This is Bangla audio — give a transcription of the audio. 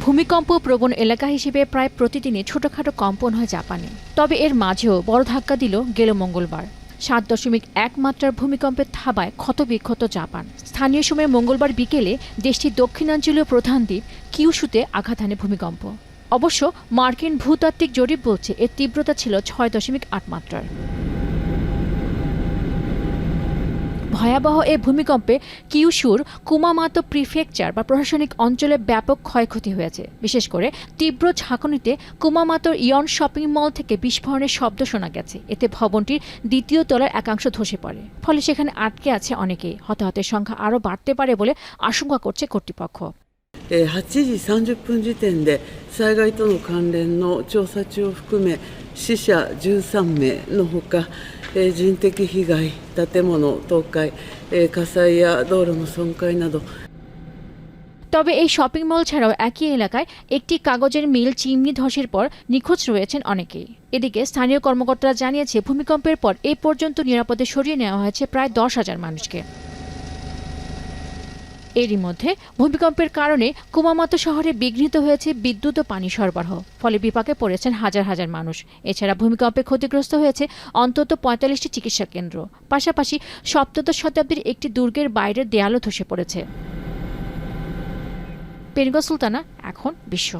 ভূমিকম্প প্রবণ এলাকা হিসেবে প্রায় প্রতিদিনই ছোটখাটো কম্পন হয় জাপানে। তবে এর মাঝেও বড় ধাক্কা দিল গেল মঙ্গলবার। ৭.১ মাত্রার ভূমিকম্পের থাবায় ক্ষতবিক্ষত জাপান। স্থানীয় সময়ে মঙ্গলবার বিকেলে দেশটির দক্ষিণাঞ্চলীয় প্রধান দ্বীপ কিউশুতে আঘাত হানে ভূমিকম্প। অবশ্য মার্কিন ভূতাত্ত্বিক জরিপ বলছে এর তীব্রতা ছিল ৬.৮ মাত্রার। ভয়াবহ এ ভূমিকম্পে কিউশুর কুমামাতো প্রিফেকচার বা প্রশাসনিক অঞ্চলে ব্যাপক ক্ষয়ক্ষতি হয়েছে। বিশেষ করে তীব্র ঝাঁকুনিতে কুমামাতোর ইয়ন শপিং মল থেকে বিস্ফোরণের শব্দ শোনা গেছে। এতে ভবনটির দ্বিতীয় তলার একাংশ ধসে পড়ে। ফলে সেখানে আটকে আছে অনেকেই। হতাহতের সংখ্যা আরও বাড়তে পারে বলে আশঙ্কা করছে কর্তৃপক্ষ। 8時30分時点で災害との関連の調査中を含め死者13名のほか人的被害、建物倒壊、火災や道路の損壊など তবে এই শপিং মল ছাড়াও একই এলাকায় একটি কাগজের মিল চিমনি ধসের পর নিখোঁজ রয়েছেন অনেকেই। এদিকে স্থানীয় কর্মকর্তারা জানিয়েছে ভূমিকম্পের পর এ পর্যন্ত নিরাপদে সরিয়ে নেওয়া হয়েছে প্রায় ১০,০০০ মানুষকে। এরই মধ্যে ভূমিকম্পের কারণে কুমামাতো শহরে বিঘ্নিত হয়েছে বিদ্যুৎ ও পানি সরবরাহ। ফলে বিপাকে পড়েছেন হাজার হাজার মানুষ। এছাড়া ভূমিকম্পে ক্ষতিগ্রস্ত হয়েছে অন্তত ৪৫টি চিকিৎসা কেন্দ্র। পাশাপাশি সপ্তদশ শতাব্দীর একটি দুর্গের বাইরের দেয়ালও ধসে পড়েছে। পেরিগো সুলতানা, এখন বিশ্ব।